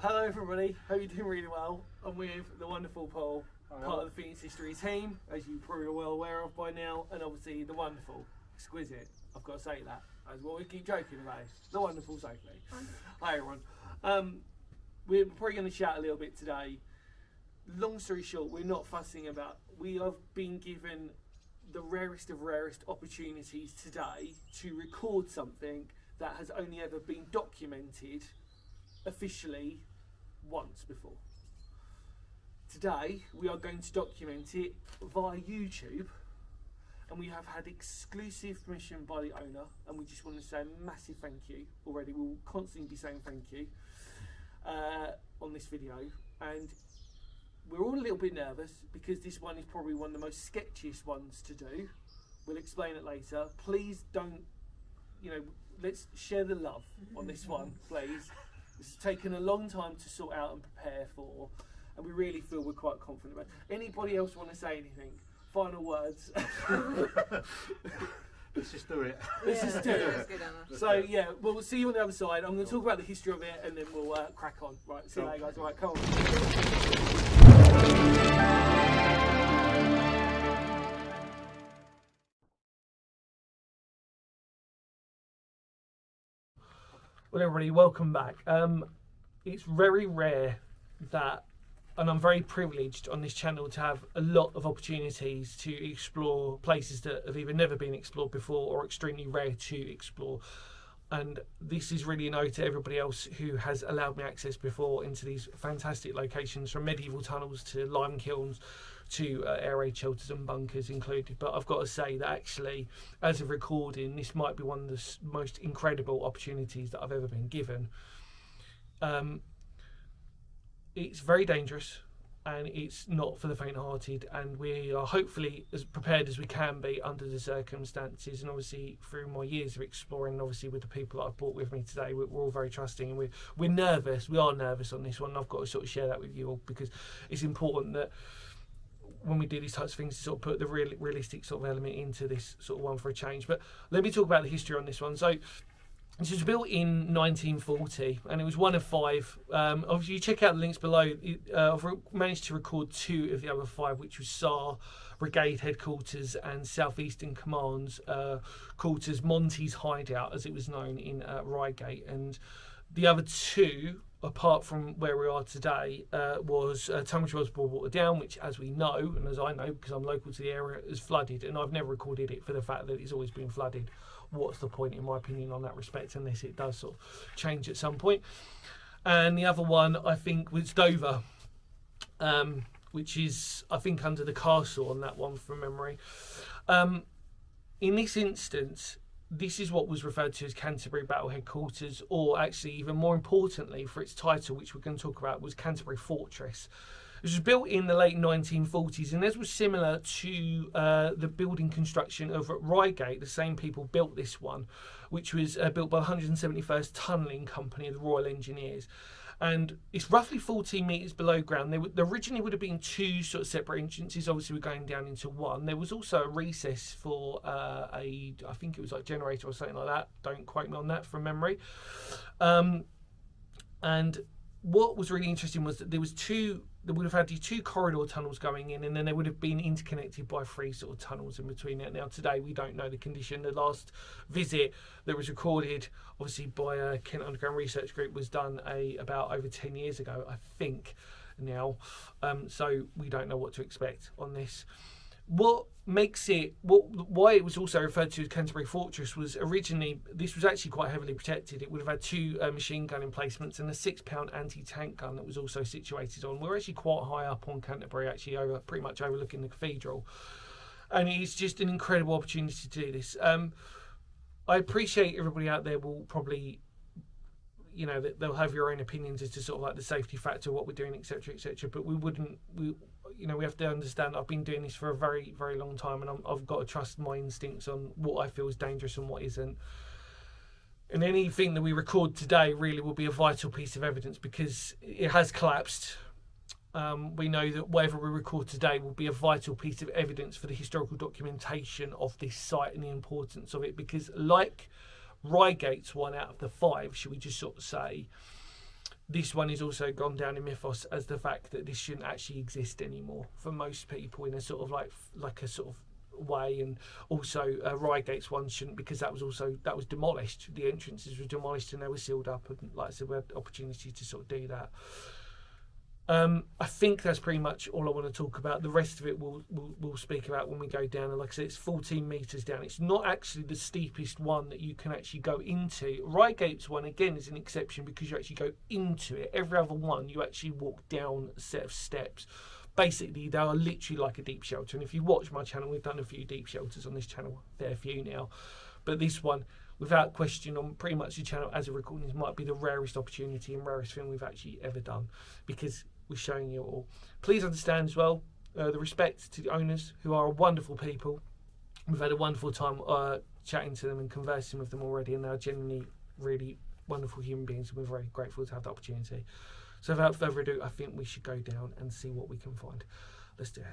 Hello everybody, hope you're doing really well. I'm with the wonderful Paul, part of the Phoenix History team, as you probably are well aware of by now, and obviously the wonderful, exquisite, I've got to say that, as what we keep joking about, the wonderful Sophie. Hi everyone. We're probably going to chat a little bit today. Long story short, we're not fussing about, we have been given the rarest of rarest opportunities today to record something that has only ever been documented officially once before. Today we are going to document it via YouTube, and we have had exclusive permission by the owner, and we just want to say a massive thank you already. We'll constantly be saying thank you on this video, and we're all a little bit nervous because this one is probably one of the most sketchiest ones to do. We'll explain it later. Please don't, let's share the love on this one, please. It's taken a long time to sort out and prepare for, and we really feel we're quite confident about it. Anybody else want to say anything? Final words? Let's just do it. Let's just do it. So yeah, we'll see you on the other side. I'm going to talk about the history of it, and then we'll crack on. Right, see you later, guys. Right, come on. Well, everybody, welcome back. It's very rare that, and I'm very privileged on this channel to have a lot of opportunities to explore places that have either never been explored before or extremely rare to explore. And this is really an ode to everybody else who has allowed me access before into these fantastic locations, from medieval tunnels to lime kilns to air raid shelters and bunkers included. But I've got to say that actually, as of recording, this might be one of the most incredible opportunities that I've ever been given. It's very dangerous, and it's not for the faint-hearted, and we are hopefully as prepared as we can be under the circumstances. And obviously through my years of exploring, and obviously with the people that I've brought with me today, we're all very trusting, and we're nervous. We are nervous on this one, and I've got to sort of share that with you all, because it's important that when we do these types of things to sort of put the realistic sort of element into this sort of one for a change. But let me talk about the history on this one. So this was built in 1940, and it was one of 5. Obviously, you check out the links below. I've managed to record 2 of the other 5, which was sarre, Brigade Headquarters, and Southeastern Command's quarters, Monty's Hideout, as it was known in Reigate. And the other 2, apart from where we are today, was Tunbridge Wells Broadwater Down, which, as we know, and as I know because I'm local to the area, is flooded, and I've never recorded it for the fact that it's always been flooded. What's the point, in my opinion, on that respect, unless it does sort of change at some point? And the other one, I think, was Dover, which is, I think, under the castle on that one from memory. In this instance, this is what was referred to as Canterbury Battle Headquarters, or actually, even more importantly, for its title, which we're going to talk about, was Canterbury Fortress. It was built in the late 1940s, and this was similar to the building construction over at Reigate. The same people built this one, which was built by the 171st Tunnelling Company of the Royal Engineers. And it's roughly 14 metres below ground. There originally would have been 2 sort of separate entrances. Obviously, we're going down into one. There was also a recess for I think it was like generator or something like that. Don't quote me on that from memory. And what was really interesting was that there would have had these 2 corridor tunnels going in, and then they would have been interconnected by 3 sort of tunnels in between it. Now today we don't know the condition. The last visit that was recorded, obviously by Kent Underground Research Group, was done about over 10 years ago, I think now. So we don't know what to expect on this. What makes it, why it was also referred to as Canterbury Fortress was originally, this was actually quite heavily protected. It would have had 2 machine gun emplacements and a 6-pound anti-tank gun that was also situated on. We're actually quite high up on Canterbury, actually pretty much overlooking the cathedral. And it's just an incredible opportunity to do this. I appreciate everybody out there will probably, they'll have your own opinions as to sort of like the safety factor, what we're doing, etc., etc. But we have to understand I've been doing this for a very, very long time, and I've got to trust my instincts on what I feel is dangerous and what isn't. And anything that we record today really will be a vital piece of evidence, because it has collapsed. We know that whatever we record today will be a vital piece of evidence for the historical documentation of this site and the importance of it, because like Reigate's one out of the 5, should we just sort of say, this one is also gone down in mythos as the fact that this shouldn't actually exist anymore for most people in a sort of like a sort of way. And also Reigate's one shouldn't, because that was demolished. The entrances were demolished and they were sealed up, and like I said, we had opportunity to sort of do that. I think that's pretty much all I want to talk about. The rest of it we'll speak about when we go down. And like I said, it's 14 metres down. It's not actually the steepest one that you can actually go into. Reigate's one, again, is an exception because you actually go into it. Every other one, you actually walk down a set of steps. Basically, they are literally like a deep shelter. And if you watch my channel, we've done a few deep shelters on this channel. Fair few now. But this one, without question, on pretty much the channel as a recording, this might be the rarest opportunity and rarest thing we've actually ever done, because we're showing you all. Please understand as well the respect to the owners, who are wonderful people. We've had a wonderful time chatting to them and conversing with them already, and they're genuinely really wonderful human beings, and we're very grateful to have the opportunity. So without further ado, I think we should go down and see what we can find. Let's do it.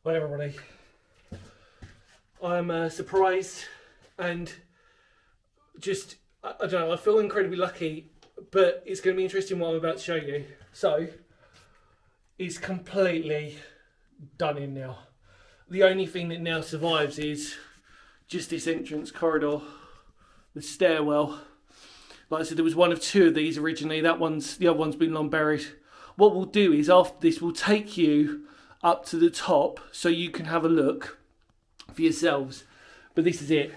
Well, everybody, I'm surprised and just, I don't know, I feel incredibly lucky, but it's going to be interesting what I'm about to show you. So, it's completely done in now. The only thing that now survives is just this entrance corridor, the stairwell. Like I said, there was one of two of these originally. The other one's been long buried. What we'll do is after this, we'll take you up to the top so you can have a look for yourselves. But this is it.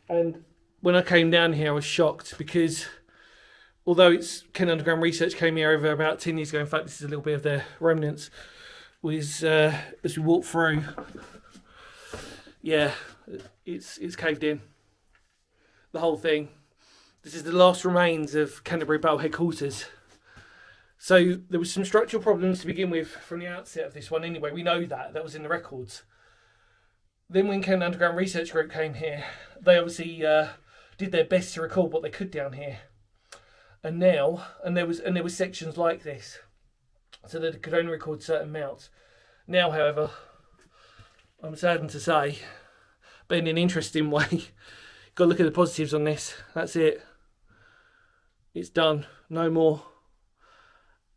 And when I came down here, I was shocked because although it's Kent Underground Research came here over about 10 years ago, in fact, this is a little bit of their remnants, was as we walk through, yeah, it's caved in. The whole thing. This is the last remains of Canterbury Battle Headquarters. So there was some structural problems to begin with from the outset of this one anyway. We know that was in the records. Then when Kent Underground Research Group came here, they obviously did their best to record what they could down here. And there was sections like this, so that it could only record certain amounts. Now, however, I'm saddened to say, but in an interesting way, got to look at the positives on this. That's it. It's done. No more.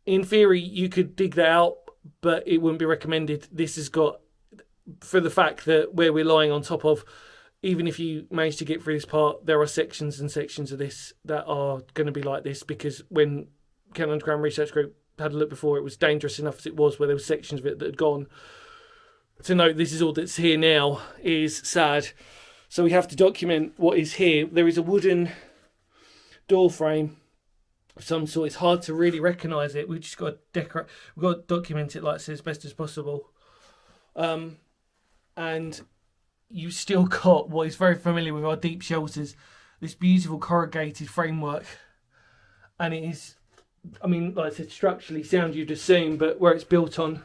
In theory, you could dig that out, but it wouldn't be recommended. This has got, for the fact that where we're lying on top of, even if you manage to get through this part, there are sections and sections of this that are going to be like this, because when Kent Underground Research Group had a look before, it was dangerous enough as it was, where there were sections of it that had gone. To note this is all that's here now is sad. So we have to document what is here. There is a wooden door frame of some sort. It's hard to really recognise it. We've just got to decorate. We've got to document it like I said, as best as possible. And you've still got what is very familiar with our deep shelters, this beautiful corrugated framework, and it is, I mean, like I said, structurally sound you'd assume, but where it's built on,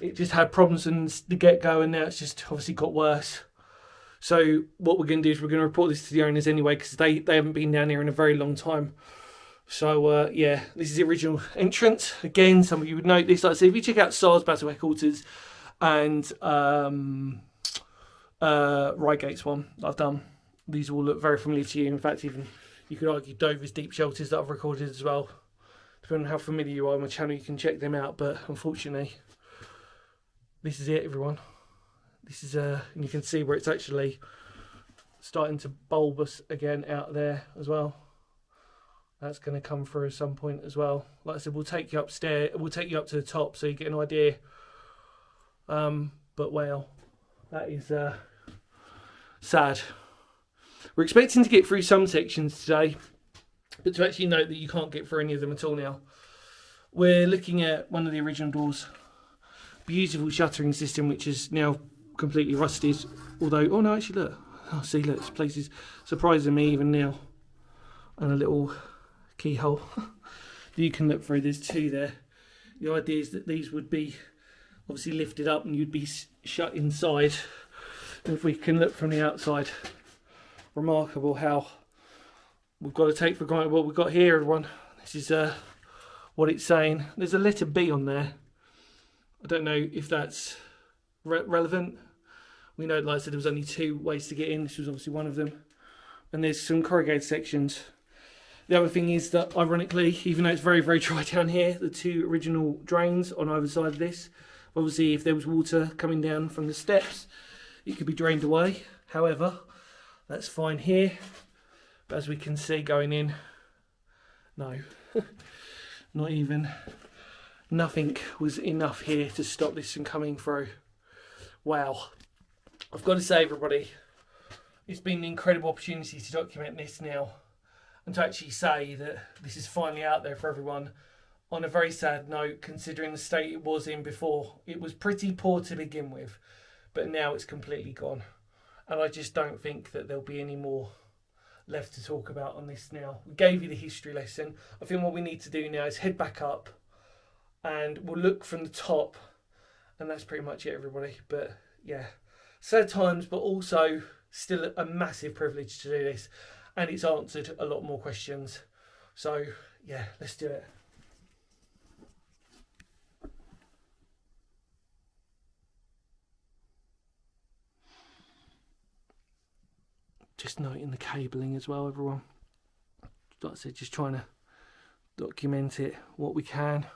it just had problems in the get-go, and now it's just obviously got worse. So what we're going to do is we're going to report this to the owners anyway, because they haven't been down here in a very long time. So yeah, this is the original entrance. Again, some of you would note this. Like I said, if you check out Sarre's Battle Headquarters and Reigate's one that I've done, these will look very familiar to you. In fact, even you could argue Dover's deep shelters that I've recorded as well. Depending on how familiar you are on my channel, you can check them out. But unfortunately, this is it, everyone. This is and you can see where it's actually starting to bulbous again out there as well. That's going to come through at some point as well. Like I said, we'll take you upstairs. We'll take you up to the top so you get an idea. But well, that is sad. We're expecting to get through some sections today, but to actually note that you can't get through any of them at all now. We're looking at one of the original doors. Beautiful shuttering system, which is now completely rusted. Although, oh no, actually look. Oh, see, look, this place is surprising me even now. And a little keyhole you can look through. There's two there. The idea is that these would be obviously lifted up and you'd be shut inside. And if we can look from the outside, remarkable how we've got to take for granted what we've got here, everyone. This is what it's saying. There's a letter B on there. I don't know if that's relevant. We know, like I said, there was only two ways to get in. This was obviously one of them. And there's some corrugated sections. The other thing is that, ironically, even though it's very, very dry down here, the two original drains on either side of this, obviously if there was water coming down from the steps, it could be drained away. However, that's fine here. But as we can see going in, no, not even. Nothing was enough here to stop this from coming through. Wow. I've got to say, everybody, it's been an incredible opportunity to document this now. And to actually say that this is finally out there for everyone. On a very sad note, considering the state it was in before. It was pretty poor to begin with, but now it's completely gone. And I just don't think that there'll be any more left to talk about on this now. We gave you the history lesson. I think what we need to do now is head back up and we'll look from the top, and that's pretty much it, everybody. But yeah, sad times, but also still a massive privilege to do this. And it's answered a lot more questions. So, yeah, let's do it. Just noting the cabling as well, everyone. Like I said, just trying to document it, what we can.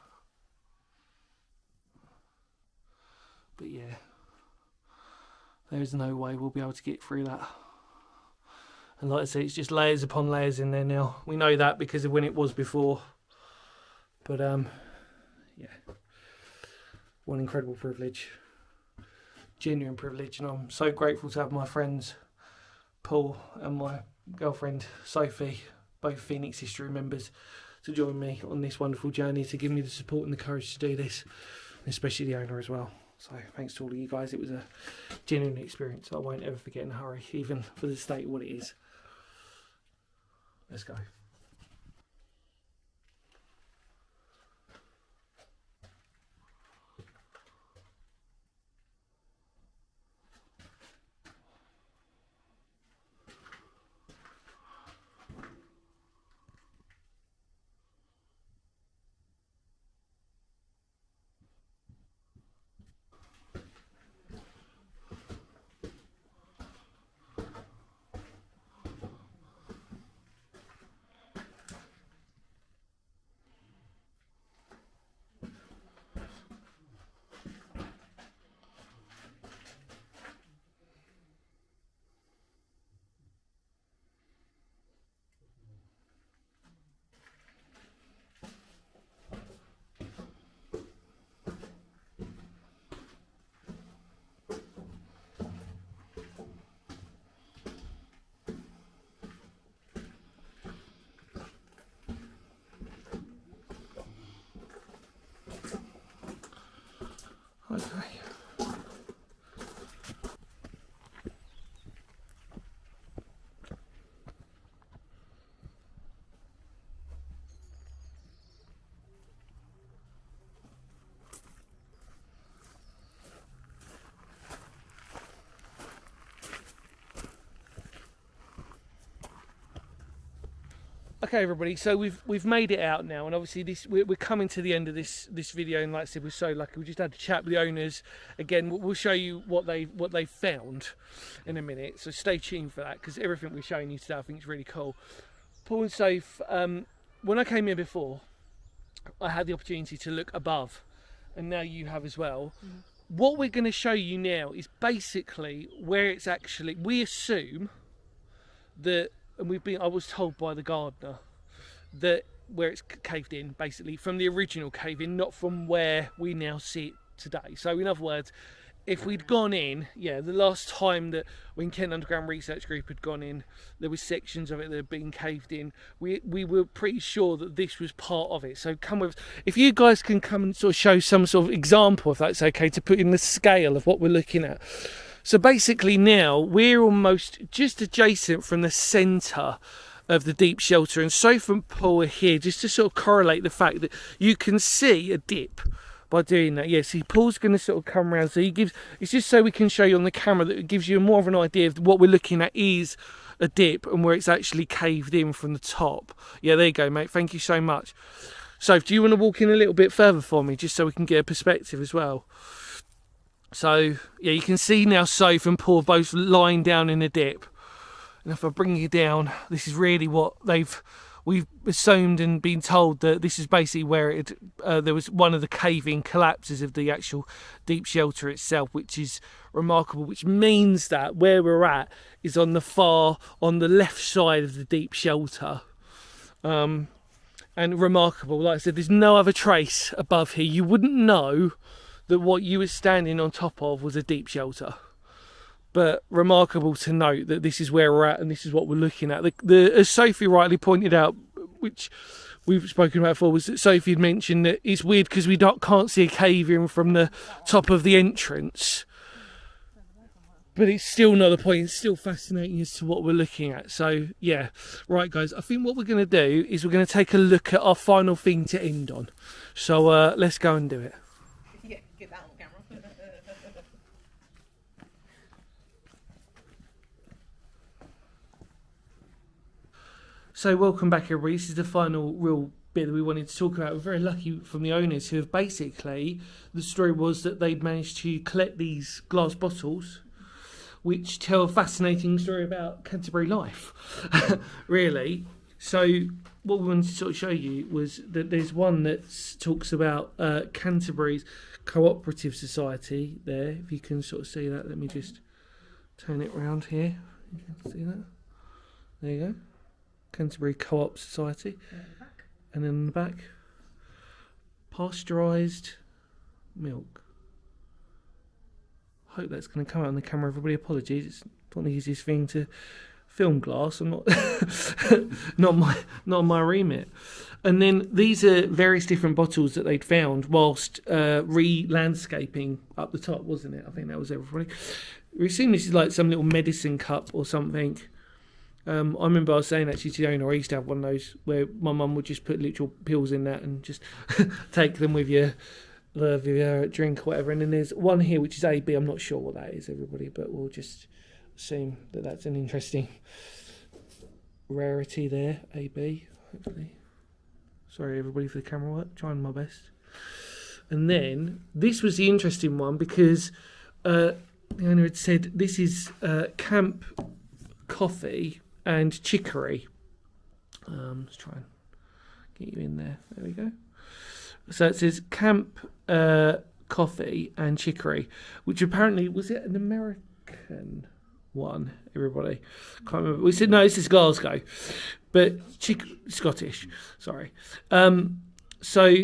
But yeah, there's no way we'll be able to get through that. And like I say, it's just layers upon layers in there now. We know that because of when it was before. But yeah, one incredible privilege, genuine privilege, and I'm so grateful to have my friends Paul and my girlfriend Sophie, both Phoenix History members, to join me on this wonderful journey, to give me the support and the courage to do this, and especially the owner as well. So thanks to all of you guys. It was a genuine experience I won't ever forget in a hurry, even for the state of what it is. Let's go. Okay. Okay, everybody. So we've made it out now, and obviously we're coming to the end of this video. And like I said, we're so lucky. We just had to chat with the owners. Again, we'll show you what they found in a minute. So stay tuned for that, because everything we're showing you today, I think, is really cool. Paul and Soph, when I came here before, I had the opportunity to look above, and now you have as well. What we're going to show you now is basically where it's actually. We assume that. And I was told by the gardener that where it's caved in, basically from the original cave in, not from where we now see it today. So in other words, if we'd gone in, the last time that when Kent Underground Research Group had gone in, there was sections of it that had been caved in. We were pretty sure that this was part of it. So come with us. If you guys can come and sort of show some sort of example, if that's okay, to put in the scale of what we're looking at. So basically now we're almost just adjacent from the centre of the deep shelter, and Soph and Paul are here just to sort of correlate the fact that you can see a dip by doing that. See, Paul's going to sort of come around, so it's just so we can show you on the camera that it gives you more of an idea of what we're looking at is a dip and where it's actually caved in from the top. There you go, mate. Thank you so much. Soph, do you want to walk in a little bit further for me, just so we can get a perspective as well? So, you can see now Soph and Paul both lying down in a dip. And if I bring you down, this is really what we've assumed and been told that this is basically where there was one of the caving collapses of the actual deep shelter itself, which is remarkable, which means that where we're at is on the left side of the deep shelter. And remarkable, like I said, there's no other trace above here. You wouldn't know that what you were standing on top of was a deep shelter. But remarkable to note that this is where we're at and this is what we're looking at. As Sophie rightly pointed out, which we've spoken about before, was that Sophie had mentioned that it's weird because we can't see a cave in from the top of the entrance. But it's still not the point. It's still fascinating as to what we're looking at. So, right, guys, I think what we're going to do is we're going to take a look at our final thing to end on. So let's go and do it. Get that on camera. So welcome back, everybody. This is the final real bit that we wanted to talk about. We're very lucky from the owners who have basically, the story was that they'd managed to collect these glass bottles which tell a fascinating story about Canterbury life, really. So what we wanted to sort of show you was that there's one that talks about Canterbury's Cooperative Society there. If you can sort of see that, let me just turn it round here. You can see that. There you go. Canterbury Co-op Society. And then in the back, pasteurised milk. Hope that's going to come out on the camera, everybody. Apologies, it's not the easiest thing to film glass. I'm not not my remit. And then these are various different bottles that they'd found whilst re-landscaping up the top, wasn't it? I think that was everybody. We assume this is like some little medicine cup or something. I remember I was saying actually to the owner, I used to have one of those where my mum would just put literal pills in that and just take them with your drink or whatever. And then there's one here which is AB. I'm not sure what that is, everybody, but we'll just assume that that's an interesting rarity there. AB, hopefully. Sorry everybody for the camera work, trying my best. And then this was the interesting one because the owner had said this is camp coffee and chicory. Let's try and get you in there. There we go. So it says camp coffee and chicory, which apparently, was it an American one, everybody? Can't remember. We said, no, this is Glasgow, but Scottish, sorry. So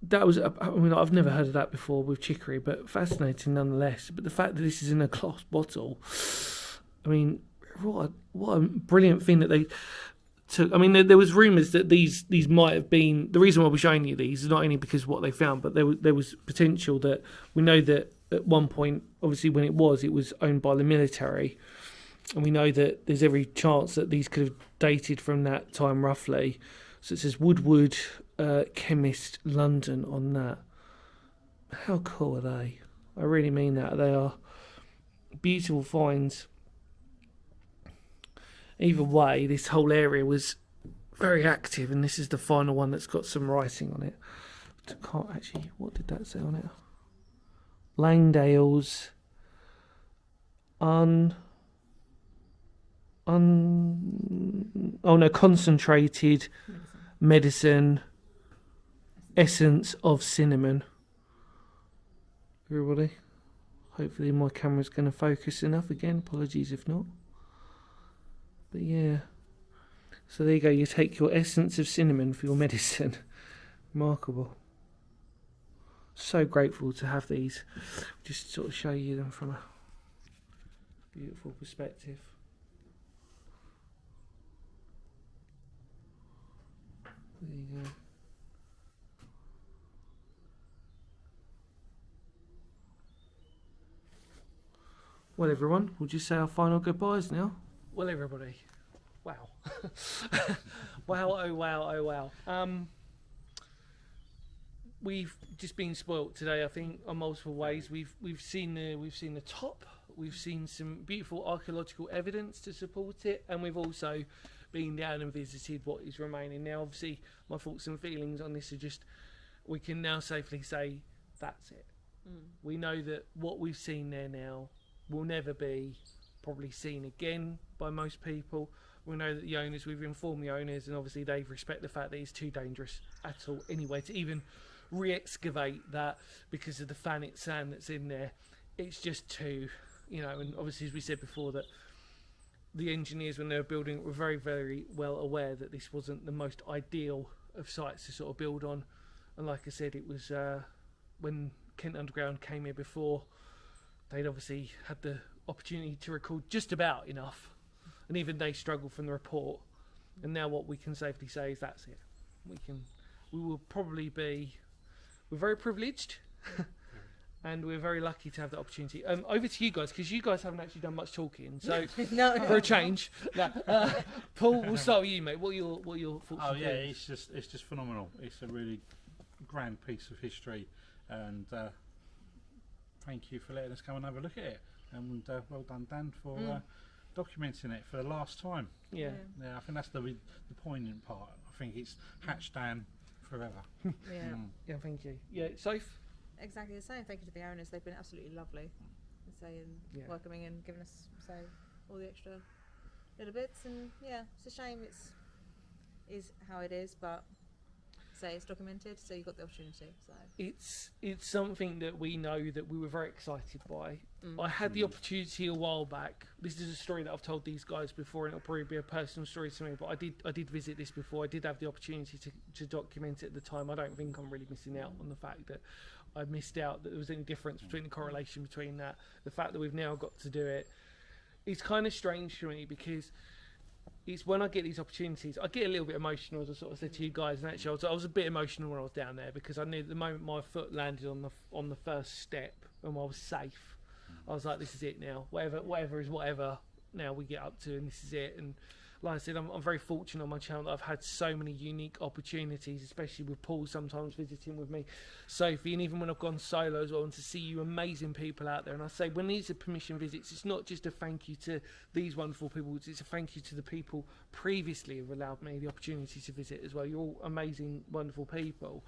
that was, I mean, I've never heard of that before with chicory, but fascinating nonetheless. But the fact that this is in a glass bottle, I mean, what a brilliant thing that took. I mean, there was rumours that these might have been. The reason why we're showing you these is not only because of what they found, but there was potential that we know that at one point, obviously when it was owned by the military, and we know that there's every chance that these could have dated from that time roughly. So it says Woodward Chemist London on that. How cool are they? I really mean that. They are beautiful finds. Either way, this whole area was very active, and this is the final one that's got some writing on it. I can't actually. What did that say on it? Langdale's concentrated medicine essence of cinnamon. Everybody, hopefully my camera's going to focus enough again. Apologies if not. But yeah, so there you go. You take your essence of cinnamon for your medicine. Remarkable. So grateful to have these. Just sort of show you them from a beautiful perspective. There you go. Well, everyone, we'll just say our final goodbyes now. Well, everybody. Wow. Wow, oh wow, oh wow. We've just been spoilt today, I think, on multiple ways. We've seen the top, we've seen some beautiful archaeological evidence to support it, and we've also been down and visited what is remaining. Now, obviously, my thoughts and feelings on this are just, we can now safely say that's it. We know that what we've seen there now will never be probably seen again by most people. We know that the owners, we've informed the owners, and obviously they respect the fact that it's too dangerous at all anyway to even re-excavate that because of the fannet sand that's in there. It's just too, and obviously, as we said before, that the engineers, when they were building it, were very, very well aware that this wasn't the most ideal of sites to sort of build on. And like I said, it was when Kent Underground came here before, they'd obviously had the opportunity to record just about enough, and even they struggled from the report. And now what we can safely say is that's it. We will probably be, we're very privileged and we're very lucky to have the opportunity. Over to you guys, because you guys haven't actually done much talking, so No. for a change. Paul, we'll start with you, mate. What are your thoughts? Oh yeah, it's just phenomenal. It's a really grand piece of history, and thank you for letting us come and have a look at it. And well done, Dan, for documenting it for the last time. Yeah. Yeah, I think that's the poignant part. I think it's hatch Dan forever. Yeah. Yeah, thank you. Yeah, Soph? Exactly the same. Thank you to the owners. They've been absolutely lovely, welcoming and giving us all the extra little bits. And yeah, it's a shame. Is how it is, but it's documented, so you got the opportunity. So it's something that we know that we were very excited by. I had the opportunity a while back. This is a story that I've told these guys before, and it'll probably be a personal story to me, but I did visit this before. I did have the opportunity to document it at the time. I don't think I'm really missing out on the fact that I missed out that there was any difference between the correlation between that. The fact that we've now got to do it, it's kind of strange for me, because it's when I get these opportunities, I get a little bit emotional, as I sort of said to you guys. And actually, I was a bit emotional when I was down there, because I knew the moment my foot landed on the first step and I was safe, I was like, this is it now. Whatever is whatever. Now we get up to, and this is it. And like I said, I'm very fortunate on my channel that I've had so many unique opportunities, especially with Paul sometimes visiting with me, Sophie, and even when I've gone solo as well, and to see you amazing people out there. And I say, when these are permission visits, it's not just a thank you to these wonderful people, it's a thank you to the people previously who have allowed me the opportunity to visit as well. You're all amazing, wonderful people.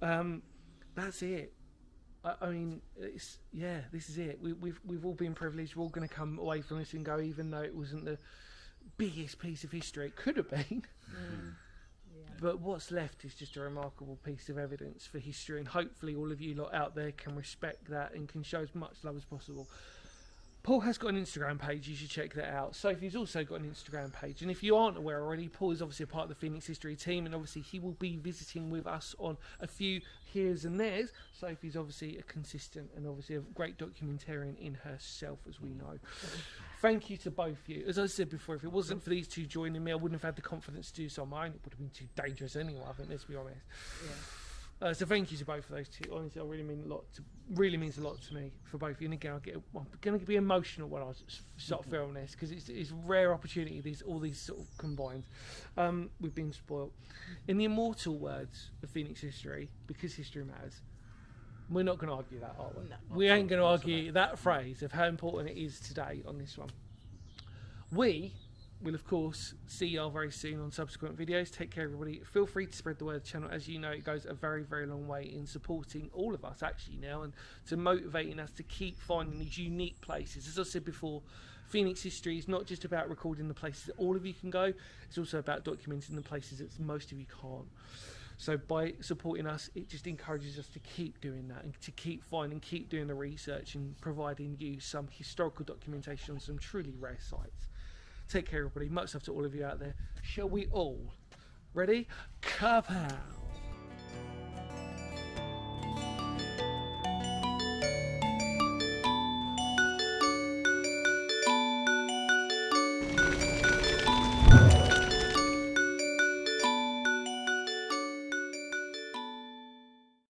That's it. I mean, this is it. We've all been privileged. We're all going to come away from this and go, even though it wasn't the biggest piece of history it could have been, but what's left is just a remarkable piece of evidence for history, and hopefully all of you lot out there can respect that and can show as much love as possible. Paul has got an Instagram page, you should check that out. Sophie's also got an Instagram page, and if you aren't aware already, Paul is obviously a part of the Phoenix History team, and obviously he will be visiting with us on a few here's and there's. Sophie's obviously a consistent and obviously a great documentarian in herself, as we know. Thank you to both of you. As I said before, if it wasn't for these two joining me, I wouldn't have had the confidence to do so on my own. It would have been too dangerous anyway, I think, let's be honest. Yeah. So thank you to both of those two. Honestly, I really means a lot to me for both of you. And again, I'm going to be emotional when I start filming this, because it's a rare opportunity. All these sort of combined. We've been spoilt. In the immortal words of Phoenix history, because history matters, we're not going to argue that, are we? No. We ain't going to argue that phrase of how important it is today on this one. We will, of course, see y'all very soon on subsequent videos. Take care, everybody. Feel free to spread the word of the channel. As you know, it goes a very, very long way in supporting all of us, actually, now, and to motivating us to keep finding these unique places. As I said before, Phoenix history is not just about recording the places that all of you can go. It's also about documenting the places that most of you can't. So by supporting us, it just encourages us to keep doing that and to keep finding, keep doing the research and providing you some historical documentation on some truly rare sites. Take care, everybody. Much love to all of you out there. Shall we all? Ready? Kapow!